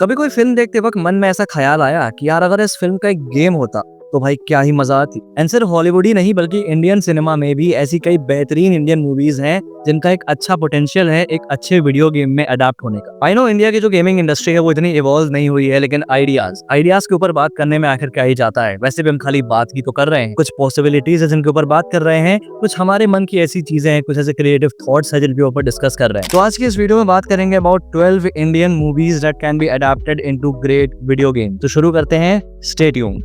कभी कोई फिल्म देखते वक्त मन में ऐसा ख्याल आया कि यार अगर इस फिल्म का एक गेम होता तो भाई क्या ही मजा आती। एंड सिर्फ हॉलीवुड ही नहीं बल्कि इंडियन सिनेमा में भी ऐसी कई बेहतरीन इंडियन मूवीज हैं जिनका एक अच्छा पोटेंशियल है एक अच्छे वीडियो गेम में अडाप्ट होने का। आई नो इंडिया की जो गेमिंग इंडस्ट्री है वो इतनी इवॉल्व नहीं हुई है, लेकिन आइडियाज के ऊपर बात करने में आखिर क्या ही जाता है। वैसे भी हम खाली बात की तो कर रहे हैं, कुछ पॉसिबिलिटीज है जिनके ऊपर बात कर रहे हैं, कुछ हमारे मन की ऐसी चीजें हैं, कुछ ऐसे क्रिएटिव थॉट्स है जिनके ऊपर डिस्कस कर रहे हैं। तो आज की इस वीडियो में बात करेंगे about 12 Indian movies that can be adapted into great video game. तो शुरू करते हैं, stay tuned.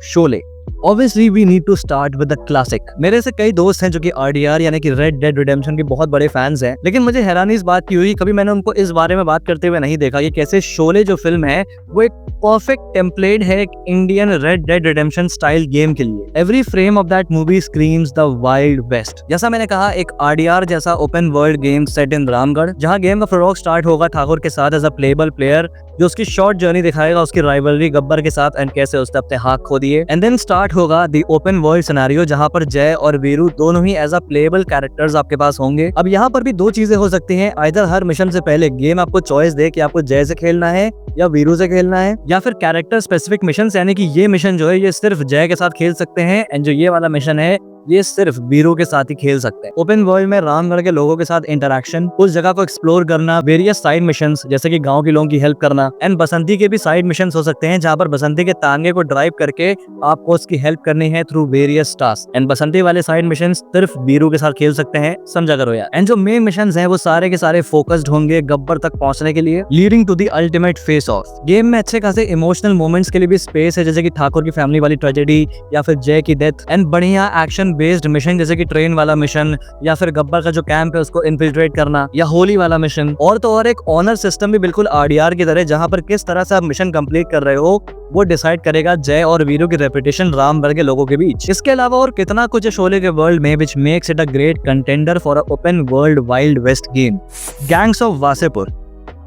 Sholay. Obviously we need to start with the classic। मेरे से कई दोस्त हैं जो कि RDR यानी कि रेड डेड रिडेम्पशन के बहुत बड़े फैंस हैं, लेकिन मुझे हैरानी इस बात की हुई कभी मैंने उनको इस बारे में बात करते हुए नहीं देखा कि कैसे शोले जो फिल्म है वो एक परफेक्ट टेम्पलेट है एक Indian Red Dead Redemption style game के लिए। Every frame of that movie screams the Wild West. जैसा मैंने कहा, एक RDR जैसा open world game set in Ramgarh, जहां गेम का प्रोलॉग स्टार्ट होगा ठाकुर के साथ एज अ प्लेबल प्लेयर जो उसकी शॉर्ट जर्नी दिखाएगा उसकी राइवलरी गब्बर के साथ एंड कैसे उसने अपने हाथ खो दिए। एंड देन स्टार्ट होगा द ओपन वर्ल्ड सिनेरियो जहां पर जय और वीरू दोनों ही एज अ प्लेबल कैरेक्टर्स आपके पास होंगे। अब यहाँ पर भी दो चीजें हो सकती हैं, आइदर हर मिशन से पहले गेम आपको चॉइस दे कि आपको जय से खेलना है या वीरू से खेलना है, या फिर कैरेक्टर स्पेसिफिक मिशन यानी कि ये मिशन जो है ये सिर्फ जय के साथ खेल सकते हैं एंड जो ये वाला मिशन है ये सिर्फ वीरू के साथ ही खेल सकते हैं। ओपन वर्ल्ड में रामगढ़ के लोगों के साथ इंटरेक्शन, उस जगह को एक्सप्लोर करना, वेरियस साइड मिशंस जैसे कि गांव के लोगों की हेल्प करना, एंड बसंती के भी साइड मिशंस हो सकते हैं जहां पर बसंती के तांगे को ड्राइव करके आपको उसकी हेल्प करनी है थ्रू वेरियस टास्क। एंड बसंती वाले साइड मिशंस सिर्फ वीरू के साथ खेल सकते हैं, समझा करो यार। एंड जो मेन मिशंस हैं वो सारे के सारे फोकस्ड होंगे गब्बर तक पहुंचने के लिए, leading to the ultimate face off. Game में अच्छे खासे इमोशनल मोमेंट्स के लिए भी स्पेस है, जैसे कि ठाकुर की फैमिली वाली ट्रेजेडी या फिर जय की डेथ, एंड बढ़िया एक्शन बेस्ड मिशन जैसे कि ट्रेन वाला मिशन या फिर गब्बर का जो कैंप है उसको इन्फिल्ट्रेट करना, या होली वाला मिशन। और तो और एक ऑनर सिस्टम भी बिल्कुल RDR की तरह, जहां पर किस तरह से आप मिशन कंप्लीट कर रहे हो वो डिसाइड करेगा जय और वीरू की रेपुटेशन रामगढ़ के लोगों के बीच। इसके अलावा और कितना कुछ है शोले के वर्ल्ड में which makes it a great contender for a open world Wild West game. Gangs of Wasseypur.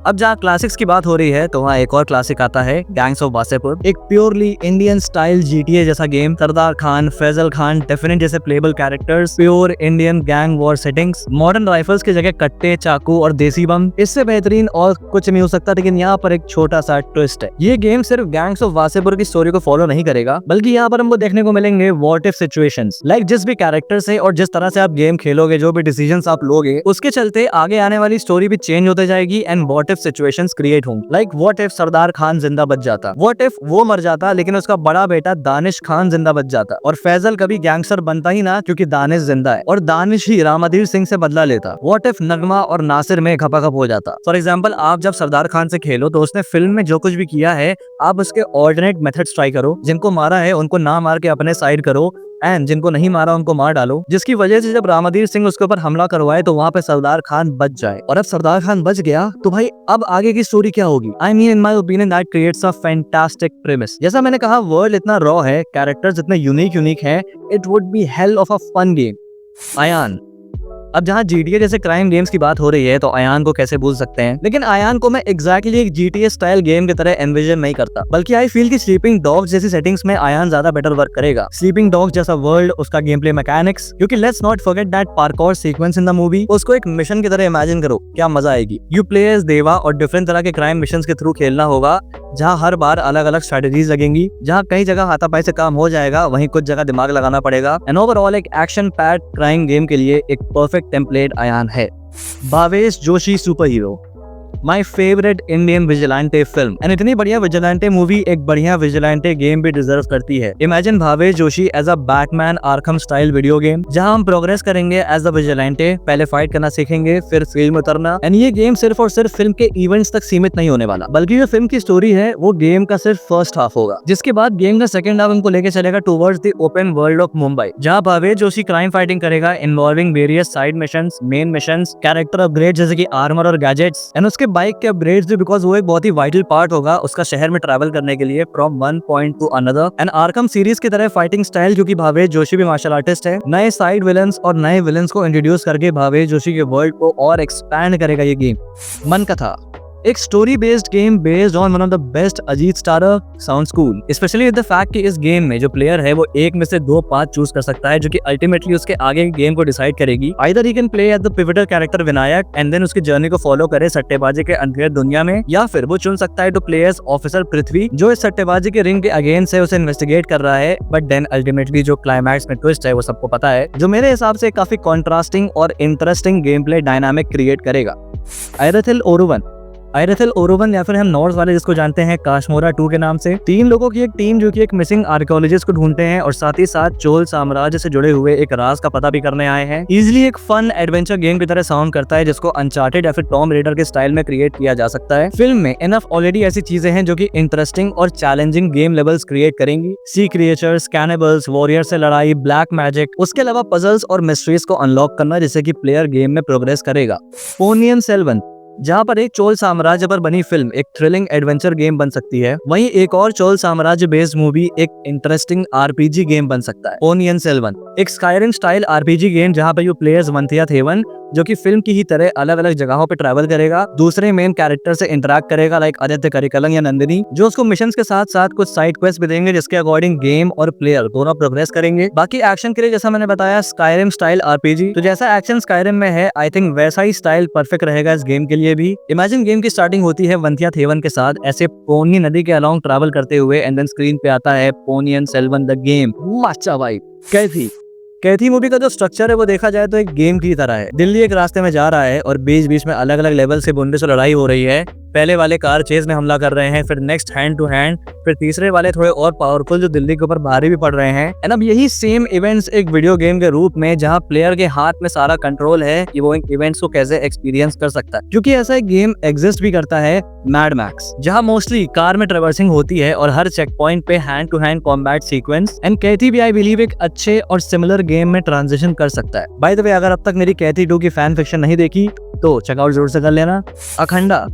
अब जहाँ क्लासिक्स की बात हो रही है तो वहाँ एक और क्लासिक आता है, गैंग्स ऑफ वासेपुर। एक प्योरली इंडियन स्टाइल GTA जैसा गेम, सरदार खान, फैजल खान, डेफिनेट जैसे payable characters, pure Indian gang war settings, modern rifles की जगह कट्टे, चाकू और देसी बम। इससे बेहतरीन और कुछ नहीं हो सकता, लेकिन यहाँ पर एक छोटा सा ट्विस्ट है। ये गेम सिर्फ गैंग्स ऑफ वासेपुर की स्टोरी को फॉलो नहीं करेगा, बल्कि यहाँ पर हमको देखने को मिलेंगे व्हाट इफ सिचुएशंस। लाइक जिस भी कैरेक्टर से और जिस तरह से आप गेम खेलोगे, जो भी डिसीजंस आप लोगे, उसके चलते आगे आने वाली स्टोरी भी चेंज होते जाएगी एंड व्हाट सिचुएशंस क्रिएट होंगे। Like what if Sardar Khan जिंदा बच जाता, व्हाट इफ वो मर जाता लेकिन उसका बड़ा बेटा दानिश खान जिंदा बच जाता, और फैजल कभी गैंगस्टर बनता ही ना क्योंकि दानिश जिंदा है, और दानिश ही रामाधीर सिंह से बदला लेता। व्हाट इफ नगमा और नासिर में खपाखप हो जाता। फॉर एग्जाम्पल, आप जब सरदार खान से खेलो तो उसने फिल्म में जो कुछ भी किया है आप उसके ऑल्टरनेट मेथड्स ट्राई करो। जिनको मारा है उनको ना मार के अपने साइड करो, एंड जिनको नहीं मारा उनको मार डालो, जिसकी वजह से जब रामाधीर सिंह उसके ऊपर हमला करवाए तो वहाँ पे सरदार खान बच जाए। और अब सरदार खान बच गया तो भाई अब आगे की स्टोरी क्या होगी? I mean in my opinion that creates a fantastic premise. जैसा मैंने कहा, वर्ल्ड इतना रॉ है, कैरेक्टर्स इतने यूनिक है, it would be hell of a fun game. Ayan. अब जहाँ GTA जैसे क्राइम गेम्स की बात हो रही है तो आयान को कैसे भूल सकते हैं, लेकिन आयान को मैं एग्जैक्टली एक GTA स्टाइल गेम की तरह एनविजन नहीं करता, बल्कि आई फील कि स्लीपिंग डॉग्स जैसी सेटिंग्स में आयान ज्यादा बेटर वर्क करेगा। स्लीपिंग डॉग्स जैसा वर्ल्ड, उसका गेम प्ले मैकेनिक्स, क्योंकि let's not forget that parkour sequence in the movie, उसको एक मिशन की तरह इमेजिन करो, क्या मजा आएगी। यू प्ले एज देवा और डिफरेंट तरह के क्राइम मिशन के थ्रू खेलना होगा, जहाँ हर बार अलग अलग स्ट्रेटेजीज लगेंगी, जहाँ कई जगह हाथापाई से काम हो जाएगा, वहीं कुछ जगह दिमाग लगाना पड़ेगा। एंड ओवरऑल एक एक्शन पैक्ड क्राइम गेम के लिए एक परफेक्ट टेम्पलेट आयान है। Bhavesh Joshi super hero, my favourite Indian vigilante film, and इतनी बढ़िया विजिलेंटे मूवी एक बढ़िया विजिलेंटे गेम भी डिजर्व करती है। Imagine Bhavesh Joshi as a Batman Arkham style video game, जहां हम प्रोग्रेस करेंगे एज अ विजिलेंटे, पहले फाइट करना सीखेंगे फिर फील्ड में उतरना। एंड ये गेम सिर्फ और सिर्फ फिल्म के इवेंट्स तक सीमित नहीं होने वाला, बल्कि जो फिल्म की स्टोरी है वो गेम का सिर्फ फर्स्ट हाफ होगा, जिसके बाद गेम का सेकंड हाफ हमको लेके चलेगा towards the open world of Mumbai, जहां भावेश जोशी क्राइम फाइटिंग करेगा involving various side missions, main missions, character upgrade जैसे कि आर्मर और गैजेट्स, एंड उसके बाइक के अपग्रेड्स भी, बिकॉज वो एक बहुत ही वाइटल पार्ट होगा उसका शहर में ट्रैवल करने के लिए from one point two another. And Arkham series की तरह फाइटिंग स्टाइल, क्योंकि भावेश जोशी भी मार्शल आर्टिस्ट है, नए साइड विलन्स और नए विलन्स को इंट्रोड्यूस करके भावेश जोशी के वर्ल्ड को और एक्सपैंड करेगा ये गेम। मन कथा, एक story based game based on one of the best Ajit starrer sounds cool, specially with the fact कि इस गेम में जो प्लेयर है वो एक में से 2 पाथ चूज कर सकता है, जो कि अल्टीमेटली उसके आगे के गेम को डिसाइड करेगी। Either he can play at the pivotal character Vinayak and then उसकी जर्नी को फॉलो करे सट्टेबाजी के अंधेर दुनिया में, या फिर वो चुन सकता है टू प्ले एज ऑफिसर पृथ्वी, जो इस सट्टेबाजी के रिंग के अगेंस्ट है, उसे इन्वेस्टिगेट कर रहा है। बट देन अल्टीमेटली जो क्लाइमैक्स में ट्विस्ट है वो सबको पता है, जो मेरे हिसाब से काफी कॉन्ट्रास्टिंग और interesting game play dynamic create करेगा। आयरथिल ओरोवन या फिर हम नॉर्स वाले जिसको जानते हैं काश्मोरा 2 के नाम से, 3 लोगों की एक टीम जो कि एक मिसिंग आर्कियोलॉजिस्ट को ढूंढते हैं और साथ ही साथ चोल साम्राज्य से जुड़े हुए एक राज का पता भी करने आए हैं। इजिली एक फन एडवेंचर गेम की तरह साउंड करता है, जिसको अनचार्टेड या फिर टॉम रेडर के स्टाइल में क्रिएट किया जा सकता है। फिल्म में इनफ ऑलरेडी ऐसी चीजें हैं जो कि इंटरेस्टिंग और चैलेंजिंग गेम लेवल्स क्रिएट करेंगी। सी क्रिएचर्स, कैनिबल्स, वॉरियर से लड़ाई, ब्लैक मैजिक, उसके अलावा पजल्स और मिस्ट्रीज को अनलॉक करना, जिससे कि प्लेयर गेम में प्रोग्रेस करेगा। पोनियन सेल्वन, जहाँ पर एक चोल साम्राज्य पर बनी फिल्म एक थ्रिलिंग एडवेंचर गेम बन सकती है, वहीं एक और चोल साम्राज्य बेस्ड मूवी एक इंटरेस्टिंग आरपीजी गेम बन सकता है। पोनियन सेल्वन एक स्काईरिम स्टाइल आरपीजी गेम जहाँ पर यू प्लेयर्स वंथिया थेवन, जो कि फिल्म की ही तरह अलग अलग जगहों पे ट्रैवल करेगा, दूसरे मेन कैरेक्टर से इंटरेक्ट करेगा लाइक आदित्य करिकलन या नंदिनी, जो उसको मिशंस के साथ साथ कुछ साइड क्वेस्ट भी देंगे, जिसके अकॉर्डिंग गेम और प्लेयर दोनों प्रोग्रेस करेंगे। बाकी एक्शन के लिए जैसा मैंने बताया स्काईरिम स्टाइल आरपीजी, तो जैसा एक्शन स्काईरिम में है आई थिंक वैसा ही स्टाइल परफेक्ट रहेगा इस गेम के लिए भी। इमेजिन गेम की स्टार्टिंग होती है वंथिया थेवन के साथ ऐसे पोनी नदी के अलोंग ट्रैवल करते हुए, एंड देन स्क्रीन पे आता है पोनियन सेल्वन द गेम। अच्छा भाई कैथी मूवी का जो स्ट्रक्चर है वो देखा जाए तो एक गेम की तरह है। दिल्ली एक रास्ते में जा रहा है और बीच बीच में अलग अलग लेवल से गुंडे से लड़ाई हो रही है। पहले वाले कार चेज में हमला कर रहे हैं, फिर नेक्स्ट हैंड टू हैंड, फिर तीसरे वाले थोड़े और पावरफुल जो दिल्ली के ऊपर भारी भी पड़ रहे हैं। एंड अब यही सेम इवेंट्स एक वीडियो गेम के रूप में, जहां प्लेयर के हाथ में सारा कंट्रोल है कि वो इन इवेंट्स को कैसे एक्सपीरियंस कर सकता है। क्योंकि ऐसा एक गेम एग्जिस्ट भी करता है मैड मैक्स, जहां मोस्टली कार में ट्रेवर्सिंग होती है और हर चेक पॉइंट पे hand to hand combat sequence. And Kaithi भी आई बिलीव एक अच्छे और सिमिलर गेम में ट्रांजिशन कर सकता है। बाय द वे, अगर अब तक मेरी कैथी 2 की फैन फिक्शन नहीं देखी तो चेकआउट जरूर से कर लेना। अखंडा,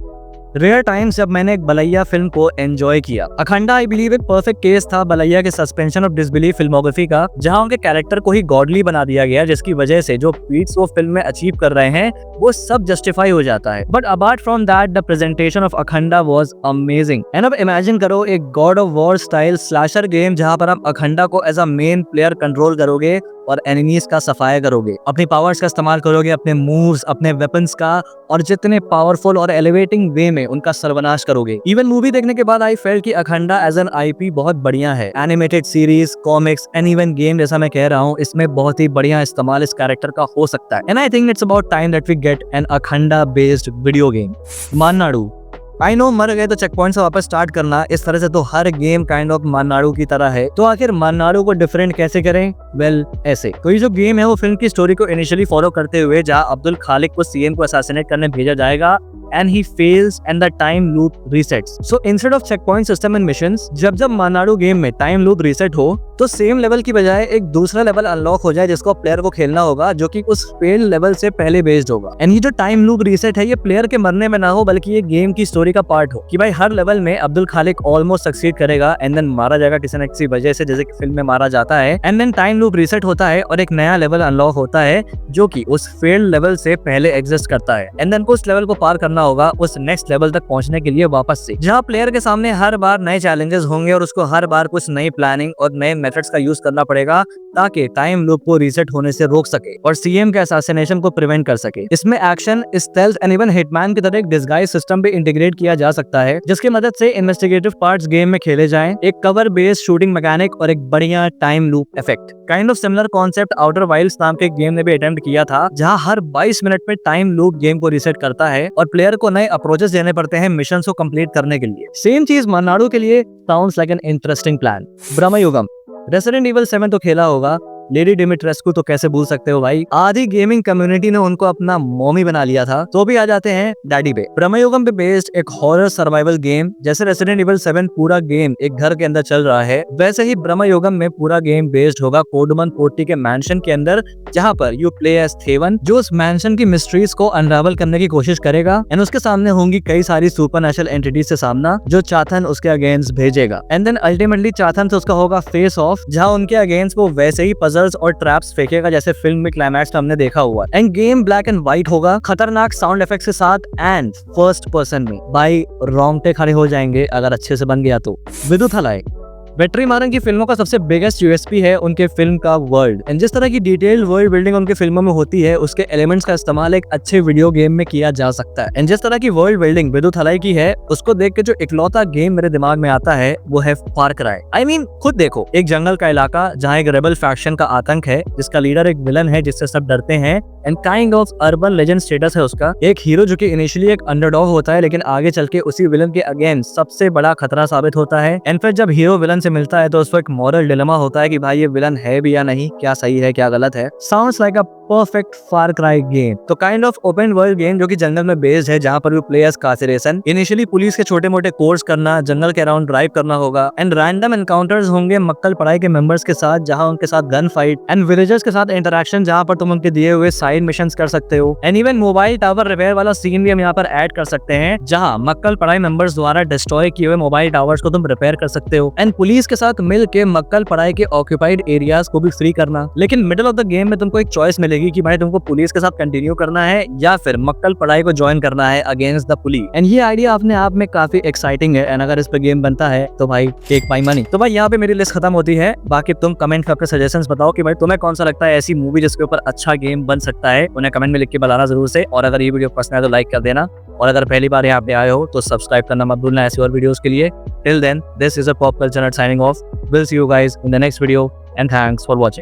रेयर टाइम्स जब मैंने एक बलैया फिल्म को एंजॉय किया। अखंडा आई बिलीव एक परफेक्ट केस था बलैया के सस्पेंशन ऑफ डिसबिलीफ फिल्मोग्राफी का, जहां उनके कैरेक्टर को ही गॉडली बना दिया गया, जिसकी वजह से जो फीट्स वो फिल्म में अचीव कर रहे हैं वो सब जस्टिफाई हो जाता है। But apart from that the presentation of Akhanda was amazing. And अब इमेजिन करो एक God of War style slasher game जहां पर आप अखंडा को as a main player control करोगे और एनिमीज का सफाया करोगे, अपनी पावर्स का इस्तेमाल करोगे, अपने मूव्स, अपने वेपन्स का, और जितने पावरफुल और एलिवेटिंग वे में उनका सर्वनाश करोगे। इवन मूवी देखने के बाद आई फेल्ट कि अखंडा एज एन आईपी बहुत बढ़िया है। Animated series, comics and even game जैसा मैं कह रहा हूँ, इसमें बहुत ही बढ़िया इस्तेमाल इस कैरेक्टर का हो सकता है। And I think it's about time that we get an Akhanda based video game. Maanaadu, I know मर गए तो चेक पॉइंट से वापस स्टार्ट करना, इस तरह से तो हर गेम काइंड ऑफ माननाडु की तरह है। तो आखिर माननाडु को डिफरेंट कैसे करें? वेल, ऐसे। तो ये जो गेम है वो फिल्म की स्टोरी को इनिशियली फॉलो करते हुए, जहां अब्दुल खालिक को सीएम को असैसिनेट करने भेजा जाएगा and he fails and the time loop resets. So instead of checkpoint system and missions, जब माननाडु गेम में टाइम लूप रीसेट हो तो सेम लेवल की बजाय एक दूसरा लेवल अनलॉक हो जाए, जिसको प्लेयर को खेलना होगा, जो कि उस फेल लेवल से पहले बेस्ड होगा। एंड ये जो टाइम लूप रीसेट है ये प्लेयर के मरने में ना हो, बल्कि ये गेम की स्टोरी का पार्ट हो, कि भाई हर लेवल में अब्दुल खालिक ऑलमोस्ट सक्सीड करेगा एंड देन मारा जाएगा किसी न किसी वजह से, जैसे कि फिल्म में मारा जाता है। And then time loop reset होता है और एक नया लेवल अनलॉक होता है, जो कि उस फेल लेवल से पहले एग्जिस्ट करता है। एंड देन को उस लेवल को पार करना होगा उस नेक्स्ट लेवल तक पहुंचने के लिए वापस से, जहां प्लेयर के सामने हर बार नए चैलेंजेस होंगे और उसको हर बार कुछ नई प्लानिंग और नए मेथड्स का यूज करना पड़ेगा ताकि टाइम लूप को रीसेट होने से रोक सके और सीएम के असैसिनेशन को प्रिवेंट कर सके। इसमें action, stealth and even hitman की तरह एक डिस्गाइज सिस्टम भी इंटीग्रेट किया जा सकता है, जिसकी मदद से इन्वेस्टिगेटिव पार्ट्स गेम में खेले जाएं, एक कवर बेस्ड शूटिंग मैकेनिक और एक बढ़िया time loop effect. Kind of similar concept outer Wilde's नाम के गेम ने भी अटेम्प्ट किया था, जहां हर 22 मिनट में टाइम लूप गेम को रीसेट करता है और प्लेयर को नए अप्रोचेस देने पड़ते हैं मिशन को कंप्लीट करने के लिए। सेम चीज माननाडु के लिए sounds like an interesting plan. Bramayugam, resident evil 7 तो खेला होगा, लेडी डिमिट्रेस्कू तो कैसे भूल सकते हो भाई। आधी गेमिंग कम्युनिटी ने उनको अपना मॉमी बना लिया था, तो भी आ जाते हैं डैडी पे। ब्रह्मयुगम पे बेस्ड एक हॉरर सर्वाइवल गेम, जैसे रेसिडेंट इविल 7 पूरा गेम एक घर के अंदर चल रहा है, वैसे ही ब्रह्मयुगम में पूरा गेम बेस्ड होगा कोडमन पोर्टी के मैंशन के अंदर, जहां पर यू प्ले एज थेवन, जो उस मैंशन की मिस्ट्रीज को अनरावल करने की कोशिश करेगा। एंड उसके सामने होंगी कई सारी सुपरनैचुरल एंटिटीज से सामना, जो चाथन उसके अगेंस्ट भेजेगा। एंड देन अल्टीमेटली चाथन से उसका होगा फेस ऑफ, जहां उनके अगेंस्ट वो वैसे ही पजल पजल्स और ट्रैप्स फेंकेगा जैसे फिल्म में क्लाइमैक्स में हमने देखा हुआ। End game black and white होगा, खतरनाक साउंड इफेक्ट के साथ एंड फर्स्ट पर्सन में। भाई रोंगटे खड़े हो जाएंगे अगर अच्छे से बन गया तो। विदुथलाई वेट्रीमारन की फिल्मों का सबसे बिगेस्ट यूएसपी है उनके फिल्म का वर्ल्ड। एंड जिस तरह की डिटेल्ड वर्ल्ड बिल्डिंग उनकी फिल्मों में होती है, उसके एलिमेंट्स का इस्तेमाल एक अच्छे वीडियो गेम में किया जा सकता है। एंड जिस तरह की वर्ल्ड बिल्डिंग विदुथलाई की है, उसको देख के जो इकलौता गेम मेरे दिमाग में आता है वो है फार क्राई। आई मीन खुद देखो, एक जंगल का इलाका जहाँ एक रेबल फैक्शन का आतंक है, जिसका लीडर एक विलन है जिससे सब डरते हैं, and kind of urban legend status है उसका। एक हीरो जो कि इनिशियली एक अंडरडॉग होता है, लेकिन आगे चल के उसी विलन के अगेंस्ट सबसे बड़ा खतरा साबित होता है। एंड फिर जब हीरो विलन से मिलता है तो उसको एक मॉरल डिलेमा होता है कि भाई ये विलन है भी या नहीं, क्या सही है क्या गलत है। Sounds like a perfect Far Cry game. तो kind of open world game जो कि जंगल में बेस्ड है, जहाँ पर भी प्लेयर्स कासिरेशन इनिशियली पुलिस के छोटे मोटे कोर्स करना, जंगल के अराउंड ड्राइव करना होगा, एंड रैंडम एनकाउंटर्स होंगे मक्कल पढ़ाई के मेंबर्स के साथ, जहाँ उनके साथ गन फाइट एंड विलेजर्स के साथ इंटरेक्शन, जहाँ पर तुम उनके दिए हुए साइड मिशन कर सकते हो। And even mobile tower repair वाला सीन भी हम यहाँ पर ऐड कर सकते हैं, जहाँ मक्कल पढ़ाई मेंबर्स द्वारा डिस्ट्रॉय किए हुए मोबाइल टावर्स को तुम रिपेयर कर सकते हो। एंड पुलिस के साथ मिल के मक्कल पढ़ाई के ऑक्यूपाइड एरियाज को भी फ्री करना। लेकिन मिडिल ऑफ द गेम में तुमको एक चॉइस मिलेगी कि भाई तुमको पुलिस के साथ कंटिन्यू करना है या फिर मक्कल पढ़ाई को ज्वाइन करना है अगेंस्ट द पुलिस। एंड ये आइडिया अपने आप में काफी एक्साइटिंग है। एंड अगर इस पे गेम बनता है तो भाई टेक माय मनी। तो भाई यहाँ पे मेरी लिस्ट खत्म होती है। बाकी तुम कमेंट करके सजेशंस बताओ कि भाई तुम्हें कौन सा लगता है ऐसी मूवी जिसके ऊपर अच्छा गेम बन सकता है, उन्हें कमेंट में लिख के बताना जरूर से। और अगर ये वीडियो पसंद है तो लाइक कर देना, और अगर पहली बार यहाँ पे आए हो तो सब्सक्राइब करना मत भूलना ऐसी और वीडियोस के लिए। Till then, this is a pop culture signing off. Will see you guys in the next video and thanks for watching.